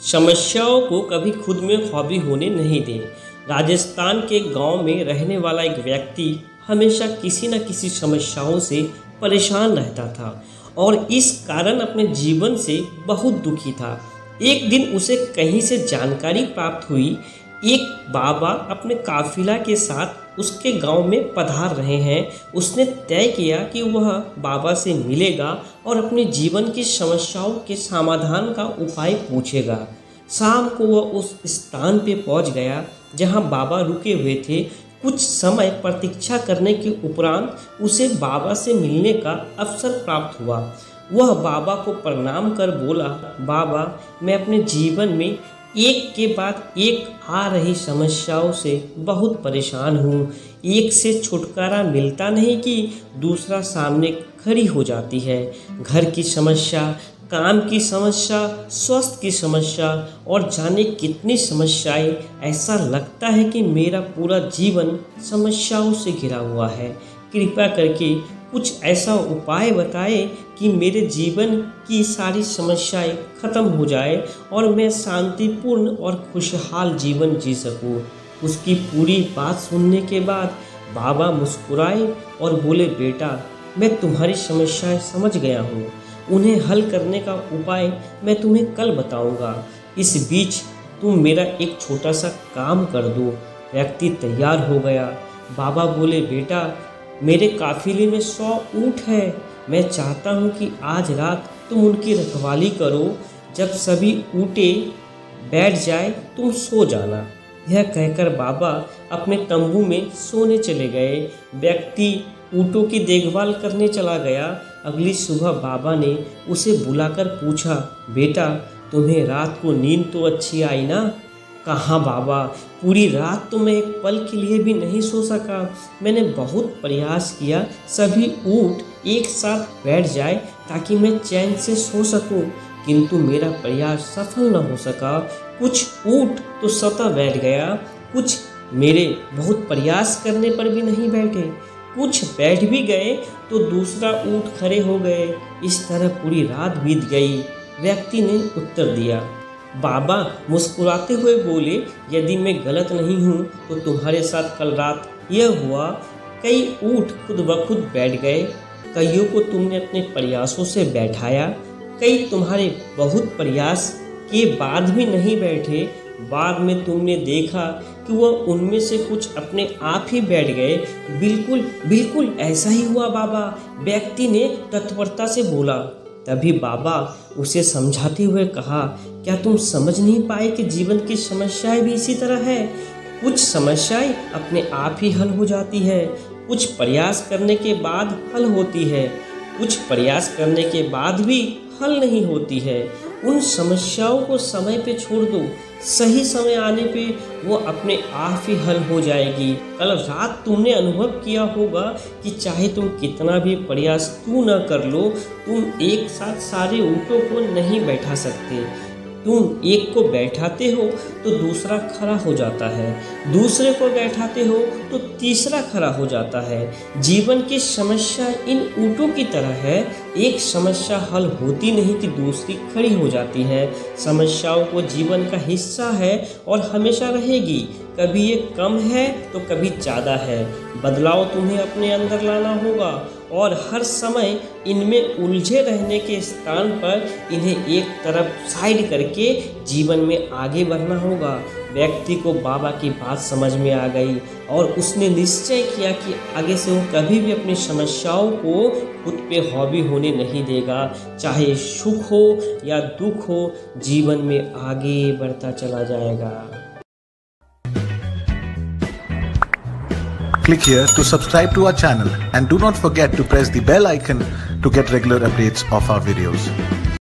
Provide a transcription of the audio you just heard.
समस्याओं को कभी खुद में हावी होने नहीं दें। राजस्थान के गांव में रहने वाला एक व्यक्ति हमेशा किसी न किसी समस्याओं से परेशान रहता था और इस कारण अपने जीवन से बहुत दुखी था। एक दिन उसे कहीं से जानकारी प्राप्त हुई, एक बाबा अपने काफिला के साथ उसके गांव में पधार रहे हैं। उसने तय किया कि वह बाबा से मिलेगा और अपने जीवन की समस्याओं के समाधान का उपाय पूछेगा। शाम को वह उस स्थान पे पहुंच गया जहां बाबा रुके हुए थे। कुछ समय प्रतीक्षा करने के उपरांत उसे बाबा से मिलने का अवसर प्राप्त हुआ। वह बाबा को प्रणाम कर बोला, बाबा, मैं अपने जीवन में एक के बाद एक आ रही समस्याओं से बहुत परेशान हूँ। एक से छुटकारा मिलता नहीं कि दूसरा सामने खड़ी हो जाती है। घर की समस्या, काम की समस्या, स्वास्थ्य की समस्या और जाने कितनी समस्याएं। ऐसा लगता है कि मेरा पूरा जीवन समस्याओं से घिरा हुआ है। कृपया करके कुछ ऐसा उपाय बताएं कि मेरे जीवन की सारी समस्याएं खत्म हो जाए और मैं शांतिपूर्ण और खुशहाल जीवन जी सकूं। उसकी पूरी बात सुनने के बाद बाबा मुस्कुराए और बोले, बेटा, मैं तुम्हारी समस्याएं समझ गया हूँ। उन्हें हल करने का उपाय मैं तुम्हें कल बताऊंगा। इस बीच तुम मेरा एक छोटा सा काम कर दो। व्यक्ति तैयार हो गया। बाबा बोले, बेटा, मेरे काफिले में 100 ऊँट है। मैं चाहता हूँ कि आज रात तुम उनकी रखवाली करो। जब सभी ऊँटें बैठ जाए तुम सो जाना। यह कहकर बाबा अपने तंबू में सोने चले गए। व्यक्ति ऊँटों की देखभाल करने चला गया। अगली सुबह बाबा ने उसे बुलाकर पूछा, बेटा, तुम्हें रात को नींद तो अच्छी आई ना? कहाँ बाबा, पूरी रात तो मैं एक पल के लिए भी नहीं सो सका। मैंने बहुत प्रयास किया सभी ऊँट एक साथ बैठ जाए ताकि मैं चैन से सो सकूं, किंतु मेरा प्रयास सफल न हो सका। कुछ ऊँट तो स्वतः बैठ गया, कुछ मेरे बहुत प्रयास करने पर भी नहीं बैठे। कुछ बैठ भी गए तो दूसरा ऊँट खड़े हो गए। इस तरह पूरी रात बीत गई। व्यक्ति ने उत्तर दिया। बाबा मुस्कुराते हुए बोले, यदि मैं गलत नहीं हूँ तो तुम्हारे साथ कल रात यह हुआ। कई ऊँट खुद ब खुद बैठ गए, कईयों को तुमने अपने प्रयासों से बैठाया, कई तुम्हारे बहुत प्रयास के बाद भी नहीं बैठे। बाद में तुमने देखा कि वह उनमें से कुछ अपने आप ही बैठ गए। बिल्कुल बिल्कुल ऐसा ही हुआ बाबा, व्यक्ति ने तत्परता से बोला। तभी बाबा उसे समझाते हुए कहा, क्या तुम समझ नहीं पाए कि जीवन की समस्याएं भी इसी तरह है? कुछ समस्याएं अपने आप ही हल हो जाती है, कुछ प्रयास करने के बाद हल होती है, कुछ प्रयास करने के बाद भी हल नहीं होती है। उन समस्याओं को समय पे छोड़ दो, सही समय आने पे वो अपने आप ही हल हो जाएगी। कल रात तुमने अनुभव किया होगा कि चाहे तुम कितना भी प्रयास क्यों ना कर लो, तुम एक साथ सारे ऊँटों को नहीं बैठा सकते। तुम एक को बैठाते हो तो दूसरा खड़ा हो जाता है, दूसरे को बैठाते हो तो तीसरा खड़ा हो जाता है। जीवन की समस्या इन ऊँटों की तरह है, एक समस्या हल होती नहीं कि दूसरी खड़ी हो जाती है। समस्याओं को जीवन का हिस्सा है और हमेशा रहेगी। कभी ये कम है तो कभी ज़्यादा है। बदलाव तुम्हें अपने अंदर लाना होगा और हर समय इनमें उलझे रहने के स्थान पर इन्हें एक तरफ साइड करके जीवन में आगे बढ़ना होगा। व्यक्ति को बाबा की बात समझ में आ गई और उसने निश्चय किया कि आगे से वो कभी भी अपनी समस्याओं को खुद पे हावी होने नहीं देगा। चाहे सुख हो या दुख हो, जीवन में आगे बढ़ता चला जाएगा। Click here to subscribe to our channel and do not forget to press the bell icon to get regular updates of our videos.